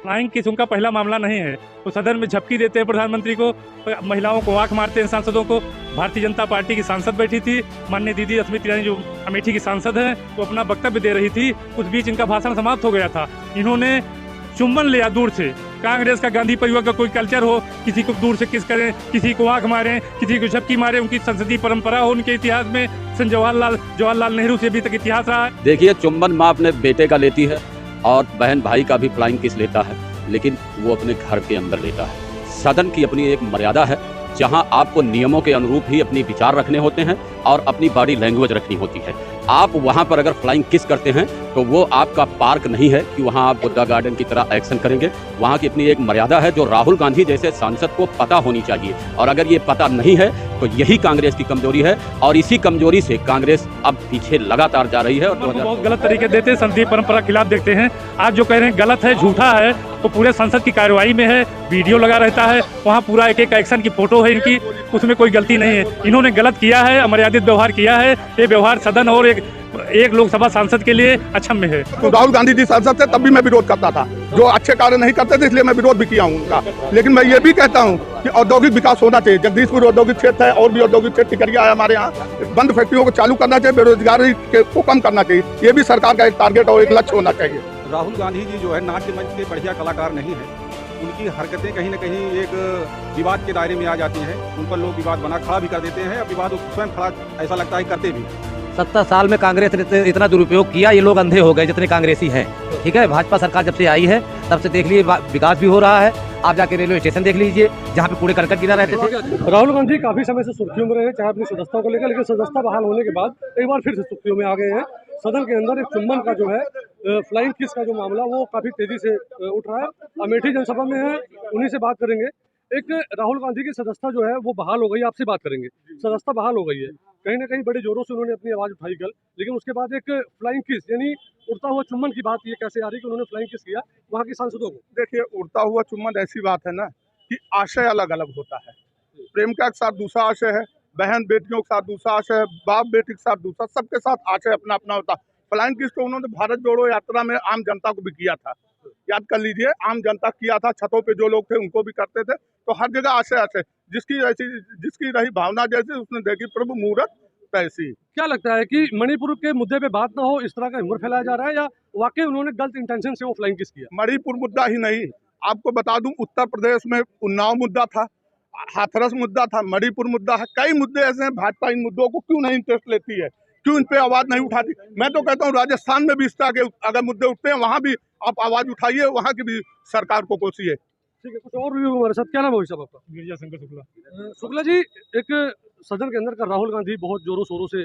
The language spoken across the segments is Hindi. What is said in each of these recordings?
फ्लाइंग किस उनका पहला मामला नहीं है। तो सदन में झपकी देते हैं प्रधानमंत्री को, महिलाओं को आंख मारते हैं सांसदों को। भारतीय जनता पार्टी की सांसद बैठी थी, माननीय दीदी स्मृति ईरानी जो अमेठी की सांसद हैं, वो अपना वक्तव्य दे रही थी। उस बीच इनका भाषण समाप्त हो गया था। इन्होंने चुम्बन लिया दूर से। कांग्रेस का गांधी परिवार का कोई कल्चर हो, किसी को दूर से किस करें, किसी को आंख मारें, किसी को झपकी मारें, उनकी संसदीय परंपरा हो उनके इतिहास में। सन जवाहरलाल नेहरू से अभी तक इतिहास रहा है। देखिए, चुम्बन माँ अपने बेटे का लेती है और बहन भाई का भी फ्लाइंग किस लेता है, लेकिन वो अपने घर के अंदर लेता है। सदन की अपनी एक मर्यादा है, जहां आपको नियमों के अनुरूप ही अपनी विचार रखने होते हैं और अपनी बॉडी लैंग्वेज रखनी होती है। आप वहां पर अगर फ्लाइंग किस करते हैं तो वो आपका पार्क नहीं है कि वहां आप बुद्धा गार्डन की तरह एक्शन करेंगे। वहां की अपनी एक मर्यादा है जो राहुल गांधी जैसे सांसद को पता होनी चाहिए, और अगर ये पता नहीं है तो यही कांग्रेस की कमजोरी है, और इसी कमजोरी से कांग्रेस अब पीछे लगातार जा रही है। और बहुत गलत तरीके देते हैं, संसदीय परंपरा के खिलाफ देखते हैं। आज जो कह रहे हैं गलत है, झूठा है, तो पूरे संसद की कार्यवाही में है, वीडियो लगा रहता है, वहाँ पूरा एक एक एक्शन की फोटो है इनकी, उसमें कोई गलती नहीं है। इन्होंने गलत किया है, अमर्यादित व्यवहार किया है। ये व्यवहार सदन और एक लोकसभा सांसद के लिए अक्षम्य है। तो राहुल गांधी जी सांसद थे तब भी मैं विरोध करता था, जो अच्छे कार्य नहीं करते थे, इसलिए मैं विरोध भी किया हूँ उनका। लेकिन मैं ये भी कहता हूँ कि औद्योगिक विकास होना चाहिए। जगदीशपुर औद्योगिक क्षेत्र है, और भी औद्योगिक क्षेत्र टिकरिया है हमारे यहाँ। बंद फैक्ट्रियों को चालू करना चाहिए, बेरोजगारी को कम करना चाहिए। ये भी सरकार का एक टारगेट और एक लक्ष्य होना चाहिए। राहुल गांधी जी जो है नाट्य मंच के बढ़िया कलाकार नहीं है। उनकी हरकतें कहीं न कहीं एक विवाद के दायरे में आ जाती हैं। उन पर लोग विवाद बना खड़ा भी कर देते हैं, और विवाद स्वयं खड़ा ऐसा लगता है करते भी। 70 साल में कांग्रेस ने इतना दुरुपयोग किया, ये लोग अंधे हो गए जितने कांग्रेसी हैं। ठीक है, भाजपा सरकार जब से आई है तब से देख लीजिए विकास भी हो रहा है। आप जाके रेलवे स्टेशन देख लीजिए जहाँ पे कूड़े करकट गिरा रहते थे। राहुल गांधी काफी समय से सुर्खियों में रहे, चाहे अपनी सदस्यता को लेकर, लेकिन सदस्यता बहाल होने के बाद एक बार फिर से सुर्खियों में आ गए हैं। सदन के अंदर एक चुम्बन का जो है फ्लाइंग किस का जो मामला वो काफी तेजी से उठ रहा है। अमेठी जनसभा में है, उन्हीं से बात करेंगे। एक राहुल गांधी की सदस्यता जो है वो बहाल हो गई, आपसे बात करेंगे। सदस्यता बहाल हो गई है, कहीं ना कहीं बड़े जोरों से उन्होंने अपनी आवाज उठाई कल, लेकिन उसके बाद एक फ्लाइंग किस यानी उड़ता हुआ चुम्बन की बात ये कैसे आ रही कि उन्होंने फ्लाइंग किस किया वहाँ की सांसदों को? देखिए, उड़ता हुआ चुम्बन ऐसी बात है ना कि आशय अलग अलग होता है। प्रेमिका के साथ दूसरा आशय है, बहन बेटियों के साथ दूसरा आशय है, बाप बेटी के साथ दूसरा, सबके साथ आशय अपना अपना होता है। फ्लाइंग किस तो उन्होंने भारत जोड़ो यात्रा में आम जनता को भी किया था, याद कर लीजिए, आम जनता किया था। छतों पे जो लोग थे उनको भी करते थे। तो हर जगह आशय आशय, जिसकी रही भावना जैसी उसने देखी प्रभु मुहूर्त तैसी। क्या लगता है कि मणिपुर के मुद्दे पे बात ना हो, इस तरह का ह्यूमर फैलाया जा रहा है, या वाकई उन्होंने गलत इंटेंशन से वो फ्लाइंग किस किया? मणिपुर मुद्दा ही नहीं, आपको बता दूं, उत्तर प्रदेश में उन्नाव मुद्दा था, हाथरस मुद्दा था, मणिपुर मुद्दा है। कई मुद्दे ऐसे हैं, भाजपा इन मुद्दों को क्यों नहीं इंटरेस्ट लेती है, क्यों इन पे आवाज नहीं उठाती? मैं तो कहता हूँ राजस्थान में भी इस तरह के अगर मुद्दे उठते हैं, वहाँ भी आप आवाज उठाइए, वहाँ की भी सरकार को कोसिए। ठीक है, कुछ और भी हमारे साथ। क्या नाम है साहब आपका? गिरिजा शंकर शुक्ला। शुक्ला जी, एक सदन के अंदर का राहुल गांधी बहुत जोरों शोरों से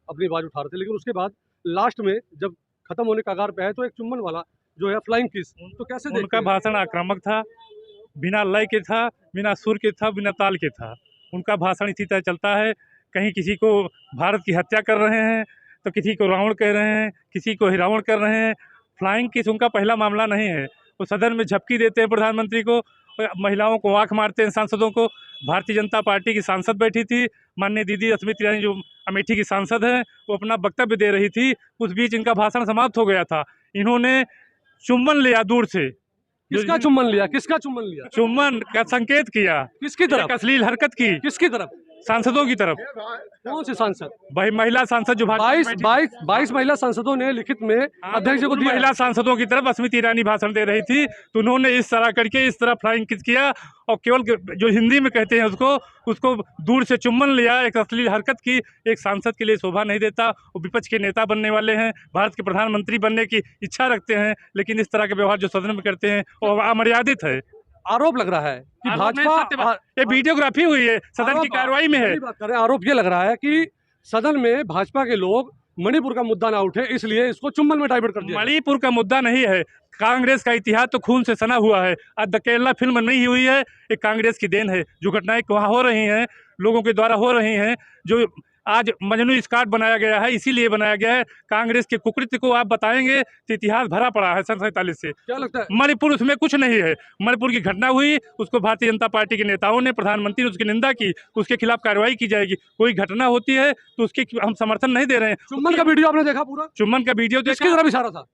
अपनी आवाज उठा रहे थे, लेकिन उसके बाद लास्ट में जब खत्म होने कगार पे है तो एक चुम्बन वाला जो है फ्लाइंग किस, तो कैसे उनका भाषण आक्रामक था, बिना लय के था, बिना सुर के था, बिना ताल के था। उनका भाषण इसी तरह चलता है, कहीं किसी को भारत की हत्या कर रहे हैं, तो किसी को रावण कह रहे हैं, किसी को हिरावण कर रहे हैं। फ्लाइंग किस उनका पहला मामला नहीं है। वो सदन में झपकी देते हैं प्रधानमंत्री को, महिलाओं को आंख मारते हैं सांसदों को। भारतीय जनता पार्टी की सांसद बैठी थी, माननीय दीदी स्मृति ईरानी जो अमेठी की सांसद हैं, वो अपना वक्तव्य दे रही थी। उस बीच इनका भाषण समाप्त हो गया था। इन्होंने चुम्बन लिया दूर से। किसका चुम्बन लिया? किसका चुम्बन लिया? चुम्बन का संकेत किया। किसकी तरफ? अश्लील हरकत की। किसकी तरफ? सांसदों की तरफ। कौन से सांसद? भाई महिला सांसद जो 22 महिला सांसदों ने लिखित में अध्यक्ष को दिया। महिला सांसदों की तरफ स्मृति ईरानी भाषण दे रही थी, तो उन्होंने इस तरह करके इस तरह फ्लाइंग किस किया, और केवल जो हिंदी में कहते हैं उसको दूर से चुम्बन लिया। एक अश्लील हरकत की, एक सांसद के लिए शोभा नहीं देता। वो विपक्ष के नेता बनने वाले हैं, भारत के प्रधानमंत्री बनने की इच्छा रखते हैं, लेकिन इस तरह के व्यवहार जो सदन में करते हैं वो अमर्यादित है। आरोप लग रहा है कि भाजपा, ये वीडियोग्राफी हुई है, सदन की कार्रवाई में है। आरोप ये लग रहा है कि सदन में भाजपा के लोग मणिपुर का मुद्दा ना उठे, इसलिए इसको चुम्बन में डाइवर्ट कर दिया। मणिपुर का मुद्दा नहीं है, कांग्रेस का इतिहास तो खून से सना हुआ है। आज द केरला फिल्म नहीं हुई है, एक कांग्रेस की देन है। जो घटनाएं वहाँ हो रही हैं, लोगों के द्वारा हो रही हैं, जो आज मजनू स्क्वाड बनाया गया है, इसीलिए बनाया गया है। कांग्रेस के कुकृत्य को आप बताएंगे तो इतिहास भरा पड़ा है सन 47 से। क्या लगता है? मणिपुर उसमें कुछ नहीं है। मणिपुर की घटना हुई, उसको भारतीय जनता पार्टी के नेताओं ने, प्रधानमंत्री ने उसकी निंदा की, उसके खिलाफ कार्रवाई की जाएगी। कोई घटना होती है तो उसके हम समर्थन नहीं दे रहे हैं। चुम्बन का वीडियो आपने देखा पूरा? चुम्बन का वीडियो किसकी तरफ इशारा था?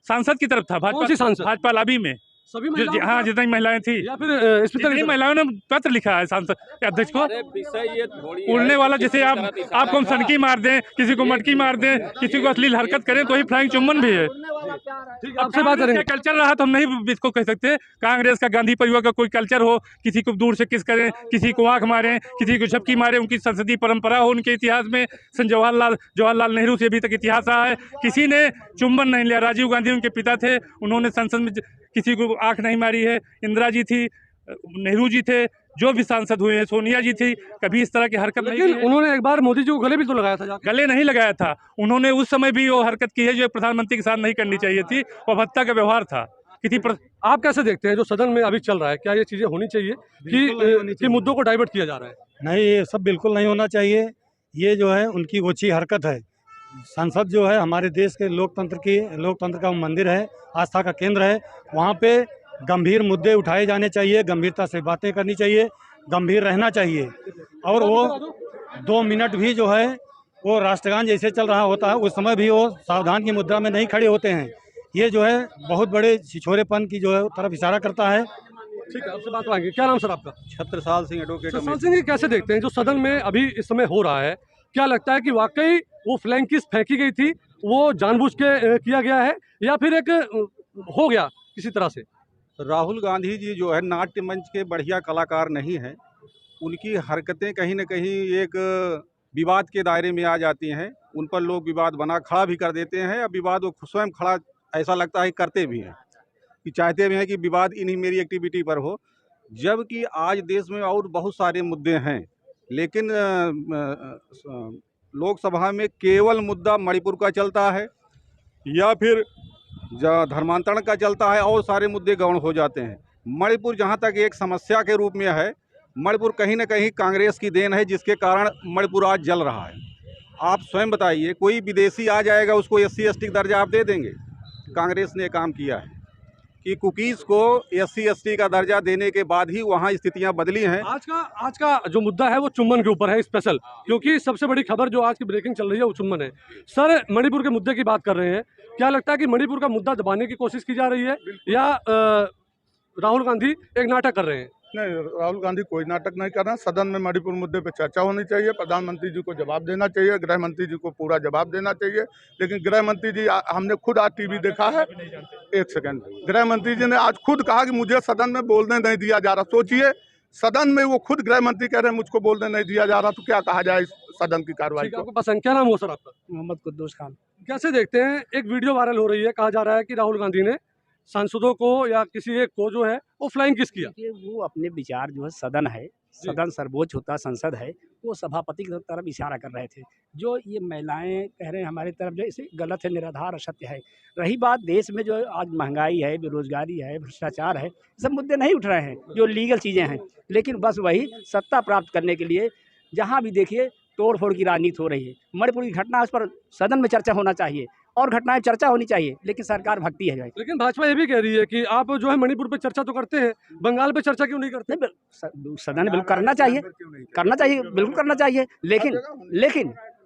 सांसद की तरफ था, भाजपा लॉबी में। सभी हाँ, महिलाओं ने जितनी महिलाएं थी, या फिर इस जितनी महिलाओं ने पत्र लिखा है सांसद अध्यक्ष को। उड़ने वाला, जैसे आपको हम सनकी मार दें, किसी को मटकी मार दें, किसी को अश्लील हरकत करें तो ही फ्लाइंग चुम्बन भी है। ठीक है, आपसे बात करेंगे। कल्चर रहा तो हम नहीं इसको कह सकते। कांग्रेस का, गांधी परिवार का कोई कल्चर हो, किसी को दूर से किस करें, किसी को आंख मारें, किसी को झपकी मारें, उनकी संसदीय परंपरा हो उनके इतिहास में। सन जवाहरलाल नेहरू से अभी तक इतिहास रहा है, किसी ने चुम्बन नहीं लिया। राजीव गांधी उनके पिता थे, उन्होंने संसद में किसी को आंख नहीं मारी है। इंदिरा जी थी, नेहरू जी थे, जो भी सांसद हुए हैं, सोनिया जी थी, कभी इस तरह की हरकत नहीं की लेकिन है। उन्होंने एक बार मोदी जी को गले भी तो लगाया था जाके। गले नहीं लगाया था, उन्होंने उस समय भी वो हरकत की है जो प्रधानमंत्री के साथ नहीं करनी चाहिए थी। वो भत्ता का व्यवहार था। आप कैसे देखते हैं जो सदन में अभी चल रहा है, क्या ये चीजें होनी चाहिए कि मुद्दों को डाइवर्ट किया जा रहा है? नहीं, ये सब बिल्कुल नहीं होना चाहिए। ये जो है उनकी ओछी हरकत है। संसद जो है हमारे देश के लोकतंत्र का मंदिर है, आस्था का केंद्र है। वहाँ पे गंभीर मुद्दे उठाए जाने चाहिए, गंभीरता से बातें करनी चाहिए, गंभीर रहना चाहिए। और वो 2 मिनट भी जो है वो राष्ट्रगान जैसे चल रहा होता है उस समय भी वो सावधान की मुद्रा में नहीं खड़े होते हैं। ये जो है बहुत बड़े छिछोरेपन की जो है तरफ इशारा करता है। ठीक है, आपसे बात मांगे। क्या नाम सर आपका? छत्रसाल सिंह एडवोकेट। छत्रसाल सिंह जी, कैसे देखते हैं जो सदन में अभी इस समय हो रहा है? क्या लगता है कि वाकई वो फ्लैंक किस फेंकी गई थी, वो जानबूझ के किया गया है या फिर एक हो गया किसी तरह से? राहुल गांधी जी जो है नाट्य मंच के बढ़िया कलाकार नहीं हैं। उनकी हरकतें कहीं न कहीं एक विवाद के दायरे में आ जाती हैं। उन पर लोग विवाद बना खड़ा भी कर देते हैं, और विवाद वो स्वयं खड़ा ऐसा लगता है करते भी हैं, कि चाहते भी हैं कि विवाद इन्हीं मेरी एक्टिविटी पर हो। जबकि आज देश में और बहुत सारे मुद्दे हैं, लेकिन लोकसभा में केवल मुद्दा मणिपुर का चलता है या फिर धर्मांतरण का चलता है, और सारे मुद्दे गौण हो जाते हैं। मणिपुर जहां तक एक समस्या के रूप में है, मणिपुर कहीं ना कहीं कांग्रेस की देन है, जिसके कारण मणिपुर आज जल रहा है। आप स्वयं बताइए, कोई विदेशी आ जाएगा उसको SC ST का दर्जा आप दे देंगे? कांग्रेस ने काम किया है कि कुकीज़ को SC ST का दर्जा देने के बाद ही वहाँ स्थितियाँ बदली हैं। आज का जो मुद्दा है वो चुम्बन के ऊपर है स्पेशल, क्योंकि सबसे बड़ी खबर जो आज की ब्रेकिंग चल रही है वो चुम्बन है। सर, मणिपुर के मुद्दे की बात कर रहे हैं, क्या लगता है कि मणिपुर का मुद्दा दबाने की कोशिश की जा रही है या राहुल गांधी एक नाटक कर रहे हैं? नहीं, राहुल गांधी कोई नाटक नहीं कर रहे हैं। सदन में मणिपुर मुद्दे पे चर्चा होनी चाहिए, प्रधानमंत्री जी को जवाब देना चाहिए, गृह मंत्री जी को पूरा जवाब देना चाहिए। लेकिन गृह मंत्री जी, हमने खुद आज टीवी देखा है, एक सेकंड, गृह मंत्री जी ने आज खुद कहा कि मुझे सदन में बोलने नहीं दिया जा रहा। सोचिए, सदन में वो खुद गृह मंत्री कह रहे हैं मुझको बोलने नहीं दिया जा रहा, तो क्या कहा जाए इस सदन की कार्रवाई को? आपको पसंद, क्या नाम हो सर आपका? मोहम्मद कुद्दूस खान। कैसे देखते हैं, एक वीडियो वायरल हो रही है, कहा जा रहा है कि राहुल गांधी ने सांसदों को या किसी एक को जो है वो फ्लाइंग किस किया? वो अपने विचार जो है, सदन है, सदन सर्वोच्च होता संसद है, वो सभापति की तरफ इशारा कर रहे थे। जो ये महिलाएं कह रहे हैं हमारी तरफ, जो इसे गलत है, निराधार, असत्य है। रही बात देश में जो आज महंगाई है, बेरोजगारी है, भ्रष्टाचार है, सब मुद्दे नहीं उठ रहे हैं जो लीगल चीज़ें हैं, लेकिन बस वही सत्ता प्राप्त करने के लिए जहाँ भी देखिए तोड़ फोड़ की राजनीति हो रही है। मणिपुर की घटना, उस पर सदन में चर्चा होना चाहिए और घटनाएं चर्चा होनी चाहिए, लेकिन सरकार भक्ति है। लेकिन भाजपा ये भी कह रही है कि आप जो है मणिपुर पे चर्चा तो करते हैं, बंगाल पे चर्चा क्यों नहीं करते? सदन बिल्कुल करना चाहिए, बिल्कुल करना चाहिए,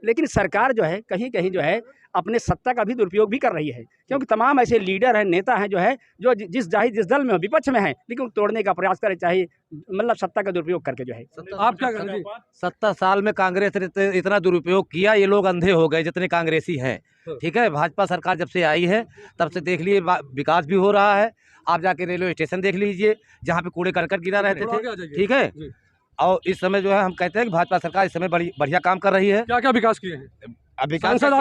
लेकिन सरकार जो है कहीं कहीं जो है अपने सत्ता का भी दुरुपयोग भी कर रही है, क्योंकि तमाम ऐसे लीडर हैं, नेता हैं जो है, जो जिस दल में हो, विपक्ष में है, लेकिन तोड़ने का प्रयास करे, चाहे मतलब सत्ता का दुरुपयोग करके जो है। आप क्या कह रहे हैं? 70 साल में कांग्रेस ने इतना दुरुपयोग किया, ये लोग अंधे हो गए जितने कांग्रेसी हैं। ठीक है, भाजपा सरकार जब से आई है तब से देख लिए विकास भी हो रहा है। आप जाके रेलवे स्टेशन देख लीजिए, जहाँ पे कूड़े करकट गिरा रहते थे। ठीक है, और इस समय जो है हम कहते हैं कि भाजपा सरकार इस समय बढ़िया काम कर रही है। क्या क्या विकास किए हैं? सांसद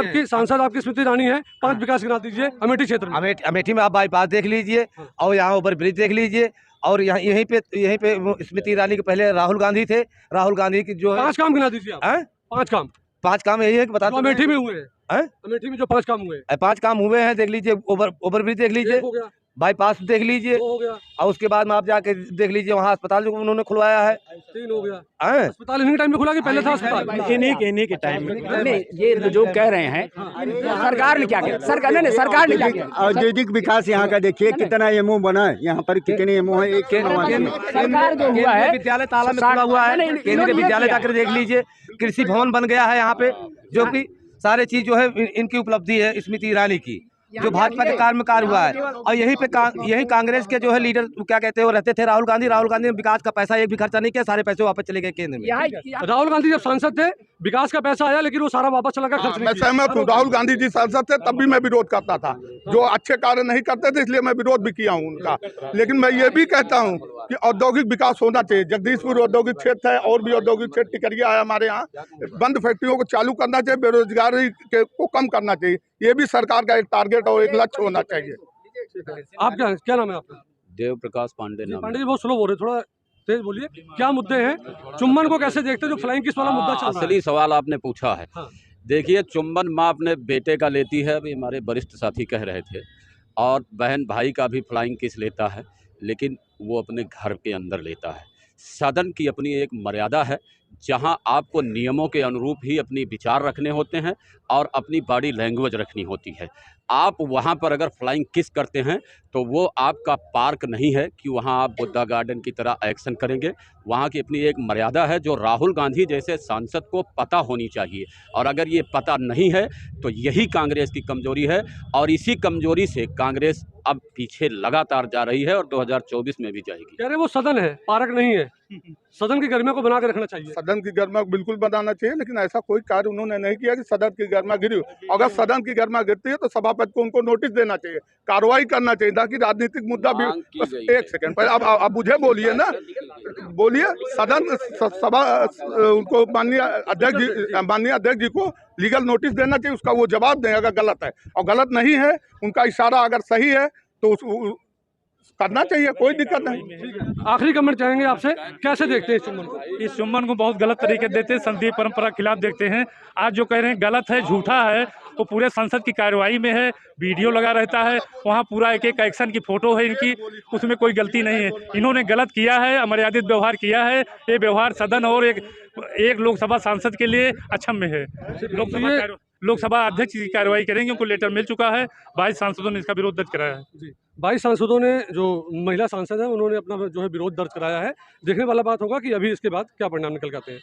आपकी स्मृति ईरानी है, 5 विकास गिना दीजिए अमेठी क्षेत्र में। अमेठी में आप बाईपास देख लीजिए, और यहाँ ओवर ब्रिज देख लीजिए, और यहीं पे स्मृति ईरानी के पहले राहुल गांधी थे। राहुल गांधी की जो 5 काम गिना दीजिए आप। 5 काम यही है कि बता, अमेठी में हुए हैं, अमेठी में जो 5 काम हुए हैं, 5 काम हुए हैं। देख लीजिए, ओवर ब्रिज देख लीजिए, बाईपास देख लीजिए, हो गया। और उसके बाद में आप जाके देख लीजिए वहाँ अस्पताल जो उन्होंने खुलवाया है, 3 हो गया। अस्पताल इन्हीं टाइम में खुला कि पहले था अस्पताल? इन्हीं के टाइम में। ये जो कह रहे हैं सरकार ने क्या किया, सरकार ने क्या किया? औद्योगिक विकास यहाँ का देखिए, कितना एमओ बना है यहाँ पर, कितने एमओ है? एक सरकार जो हुआ है, विद्यालय ताला में खुला हुआ है, केंद्रीय विद्यालय जाकर देख लीजिए, कृषि भवन बन गया है यहाँ पे, जो कि सारे चीज जो है इनकी उपलब्धि है स्मृति ईरानी की। जो भाजपा के कार्यकाल हुआ है। और यही कांग्रेस के जो है लीडर क्या कहते हैं वो रहते थे राहुल गांधी ने विकास का पैसा एक भी खर्चा नहीं किया, सारे पैसे वापस चले गए केंद्र में। राहुल गांधी जब सांसद थे विकास का पैसा आया लेकिन वो सारा वापस चला गया, खर्च नहीं मैं किया। सहमत हूँ। राहुल गांधी जी सांसद थे तब भी मैं विरोध करता था, जो अच्छे कार्य नहीं करते थे इसलिए मैं विरोध भी किया हूँ उनका। लेकिन मैं ये भी कहता हूँ कि औद्योगिक विकास होना चाहिए। जगदीशपुर औद्योगिक क्षेत्र है और भी औद्योगिक क्षेत्र, टिकरिया है हमारे यहाँ। बंद फैक्ट्रियों को चालू करना चाहिए, बेरोजगारी को कम करना चाहिए। ये भी सरकार का एक टारगेट और एक लक्ष्य होना चाहिए। आप क्या नाम है आपका? देव प्रकाश पांडे नाम पांडे जी बहुत स्लो बोल रहे, थोड़ा तेज बोलिए। क्या मुद्दे हैं? चुम्बन को कैसे देखते हैं, जो फ्लाइंग किस वाला मुद्दा चल रहा है? असली सवाल आपने पूछा है। हाँ। देखिए, चुम्बन माँ अपने बेटे का लेती है, अभी हमारे वरिष्ठ साथी कह रहे थे, और बहन भाई का भी फ्लाइंग किस लेता है, लेकिन वो अपने घर के अंदर लेता है। सदन की अपनी एक मर्यादा है, जहां आपको नियमों के अनुरूप ही अपनी विचार रखने होते हैं और अपनी बॉडी लैंग्वेज रखनी होती है। आप वहां पर अगर फ्लाइंग किस करते हैं तो वो आपका पार्क नहीं है कि वहां आप बुद्धा गार्डन की तरह एक्शन करेंगे। वहां की अपनी एक मर्यादा है जो राहुल गांधी जैसे सांसद को पता होनी चाहिए, और अगर ये पता नहीं है तो यही कांग्रेस की कमजोरी है, और इसी कमजोरी से कांग्रेस अब पीछे लगातार जा रही है और 2024 में भी जाएगी। कह रहे वो सदन है, पार्क नहीं है। सदन की गरिमा को बना के रखना चाहिए। सदन की गरिमा बिल्कुल बनाना चाहिए, लेकिन ऐसा कोई कार्य उन्होंने नहीं किया कि सदन की गरिमा गिरी। अगर सदन की गरिमा गिरती है तो सभापति को उनको नोटिस देना चाहिए, कार्रवाई करना चाहिए, ताकि राजनीतिक मुद्दा भी। एक सेकंड पहले अब मुझे बोलिए ना, बोलिए। सदन सभा उनको माननीय अध्यक्ष जी को लीगल नोटिस देना चाहिए, उसका वो जवाब दें अगर गलत है, और गलत नहीं है उनका इशारा अगर सही है तो करना चाहिए, कोई दिक्कत नहीं। आखिरी कमेंट चाहेंगे आपसे, कैसे देखते हैं इस चुम्बन को? इस चुम्बन को बहुत गलत तरीके देते हैं, संघीय परंपरा के खिलाफ देखते हैं। आज जो कह रहे हैं गलत है, झूठा है, वो पूरे संसद की कार्यवाही में है, वीडियो लगा रहता है, वहाँ पूरा एक एक एक्शन की फोटो है इनकी, उसमें कोई गलती नहीं है। इन्होंने गलत किया है, अमर्यादित व्यवहार किया है। ये व्यवहार सदन और एक लोकसभा सांसद के लिए अक्षम्य है। लोकसभा अध्यक्ष की कार्रवाई करेंगे, उनको लेटर मिल चुका है, 22 सांसदों ने इसका विरोध दर्ज कराया है। 22 सांसदों ने, जो महिला सांसद हैं उन्होंने अपना जो है विरोध दर्ज कराया है। देखने वाला बात होगा कि अभी इसके बाद क्या परिणाम निकल के आते हैं।